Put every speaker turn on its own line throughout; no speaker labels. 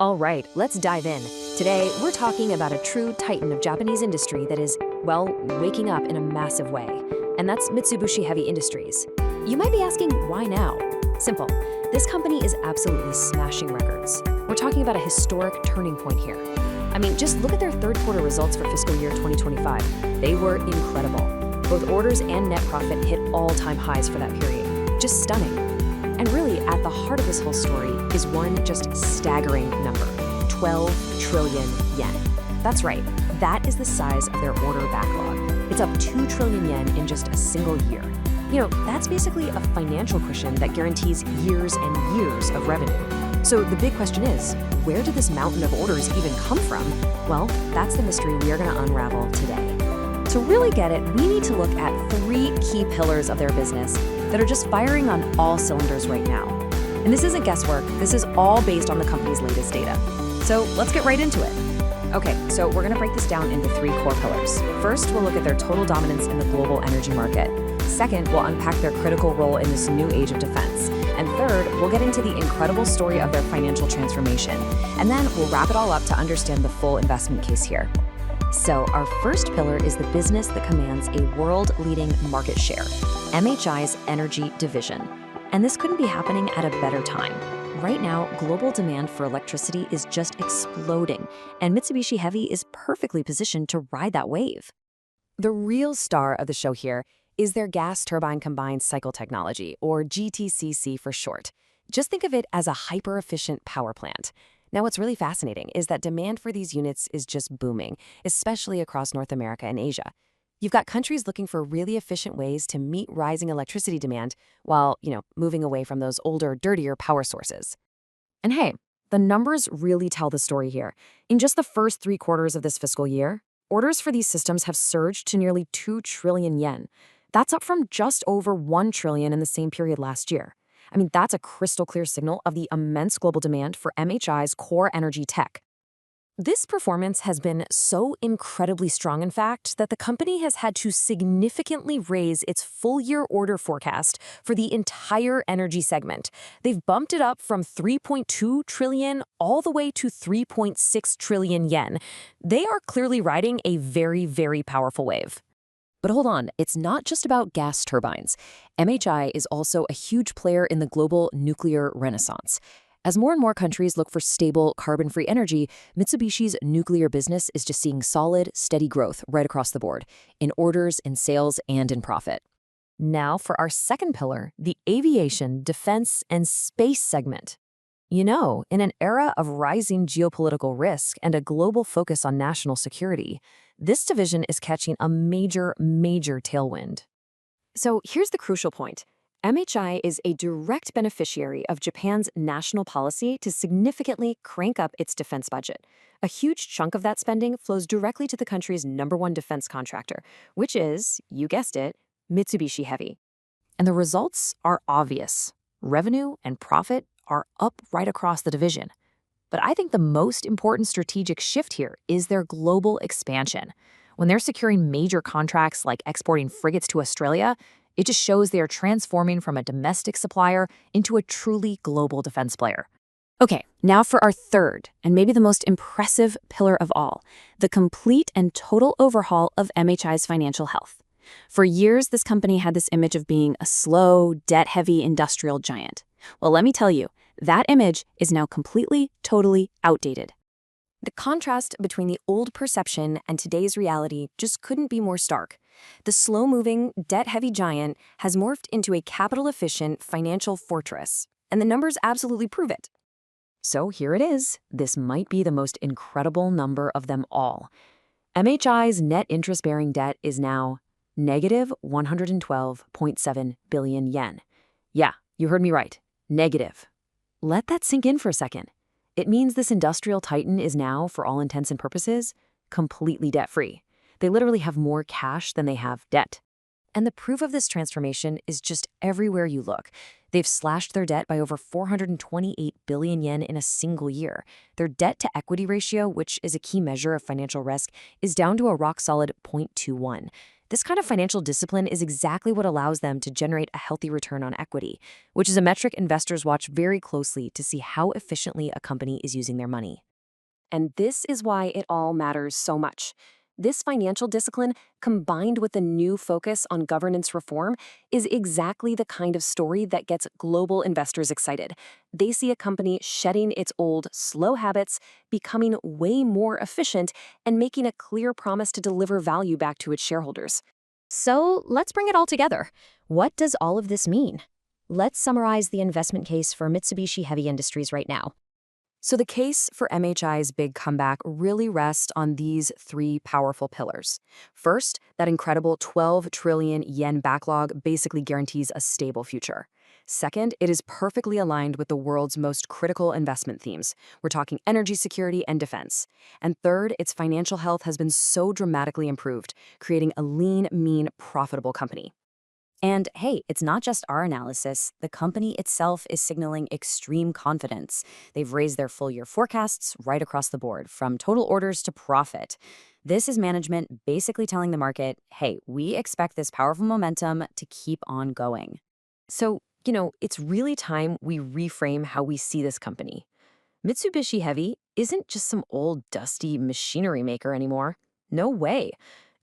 All right, let's dive in. Today, we're talking about a true titan of Japanese industry that is, well, waking up in a massive way. And that's Mitsubishi Heavy Industries. You might be asking, why now? Simple. This company is absolutely smashing records. We're talking about a historic turning point here. I mean, just look at their third quarter results for fiscal year 2025. They were incredible. Both orders and net profit hit all-time highs for that period. Just stunning. And really, at the heart of this whole story is one just staggering number, 12 trillion yen. That's right, that is the size of their order backlog. It's up 2 trillion yen in just a single year. You know, that's basically a financial cushion that guarantees years and years of revenue. So the big question is, where did this mountain of orders even come from? Well, that's the mystery we are going to unravel today. To really get it, we need to look at 3 key pillars of their business that are just firing on all cylinders right now. And this isn't guesswork, this is all based on the company's latest data. So let's get right into it. Okay, so we're gonna break this down into 3 core pillars. First, we'll look at their total dominance in the global energy market. Second, we'll unpack their critical role in this new age of defense. And third, we'll get into the incredible story of their financial transformation. And then we'll wrap it all up to understand the full investment case here. So our first pillar is the business that commands a world-leading market share, MHI's energy division. And this couldn't be happening at a better time. Right now, global demand for electricity is just exploding, and Mitsubishi Heavy is perfectly positioned to ride that wave. The real star of the show here is their gas turbine combined cycle technology, or GTCC for short. Just think of it as a hyper-efficient power plant. Now, what's really fascinating is that demand for these units is just booming, especially across North America and Asia. You've got countries looking for really efficient ways to meet rising electricity demand while, moving away from those older, dirtier power sources. And hey, the numbers really tell the story here. In just the first 3 quarters of this fiscal year, orders for these systems have surged to nearly 2 trillion yen. That's up from just over 1 trillion in the same period last year. I mean, that's a crystal clear signal of the immense global demand for MHI's core energy tech. This performance has been so incredibly strong, in fact, that the company has had to significantly raise its full-year order forecast for the entire energy segment. They've bumped it up from 3.2 trillion all the way to 3.6 trillion yen. They are clearly riding a very, very powerful wave. But hold on, it's not just about gas turbines. MHI is also a huge player in the global nuclear renaissance. As more and more countries look for stable, carbon-free energy, Mitsubishi's nuclear business is just seeing solid, steady growth right across the board, in orders, in sales, and in profit. Now for our second pillar, the aviation, defense, and space segment. In an era of rising geopolitical risk and a global focus on national security, this division is catching a major, major tailwind. So here's the crucial point. MHI is a direct beneficiary of Japan's national policy to significantly crank up its defense budget. A huge chunk of that spending flows directly to the country's #1 defense contractor, which is, you guessed it, Mitsubishi Heavy. And the results are obvious. Revenue and profit are up right across the division. But I think the most important strategic shift here is their global expansion. When they're securing major contracts like exporting frigates to Australia, it just shows they are transforming from a domestic supplier into a truly global defense player. Okay, now for our third, and maybe the most impressive pillar of all, the complete and total overhaul of MHI's financial health. For years, this company had this image of being a slow, debt-heavy industrial giant. Well, let me tell you, that image is now completely, totally outdated. The contrast between the old perception and today's reality just couldn't be more stark. The slow-moving, debt-heavy giant has morphed into a capital-efficient financial fortress, and the numbers absolutely prove it. So here it is. This might be the most incredible number of them all. MHI's net interest-bearing debt is now negative 112.7 billion yen. Yeah, you heard me right. Negative. Let that sink in for a second. It means this industrial titan is now, for all intents and purposes, completely debt-free. They literally have more cash than they have debt. And the proof of this transformation is just everywhere you look. They've slashed their debt by over 428 billion yen in a single year. Their debt-to-equity ratio, which is a key measure of financial risk, is down to a rock-solid 0.21. This kind of financial discipline is exactly what allows them to generate a healthy return on equity, which is a metric investors watch very closely to see how efficiently a company is using their money. And this is why it all matters so much. This financial discipline, combined with the new focus on governance reform, is exactly the kind of story that gets global investors excited. They see a company shedding its old, slow habits, becoming way more efficient, and making a clear promise to deliver value back to its shareholders. So let's bring it all together. What does all of this mean? Let's summarize the investment case for Mitsubishi Heavy Industries right now. So the case for MHI's big comeback really rests on these three powerful pillars. First, that incredible 12 trillion yen backlog basically guarantees a stable future. Second, it is perfectly aligned with the world's most critical investment themes. We're talking energy security and defense. And third, its financial health has been so dramatically improved, creating a lean, mean, profitable company. And hey, it's not just our analysis. The company itself is signaling extreme confidence. They've raised their full-year forecasts right across the board, from total orders to profit. This is management basically telling the market, hey, we expect this powerful momentum to keep on going. So, it's really time we reframe how we see this company. Mitsubishi Heavy isn't just some old, dusty machinery maker anymore. No way.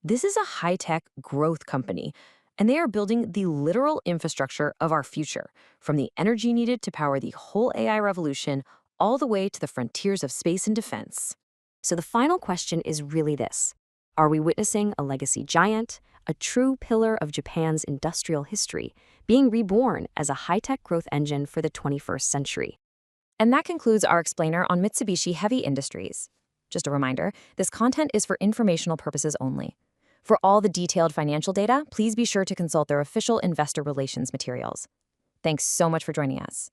This is a high-tech growth company, and they are building the literal infrastructure of our future, from the energy needed to power the whole AI revolution all the way to the frontiers of space and defense. So the final question is really this. Are we witnessing a legacy giant, a true pillar of Japan's industrial history, being reborn as a high-tech growth engine for the 21st century? And that concludes our explainer on Mitsubishi Heavy Industries. Just a reminder, this content is for informational purposes only. For all the detailed financial data, please be sure to consult their official investor relations materials. Thanks so much for joining us.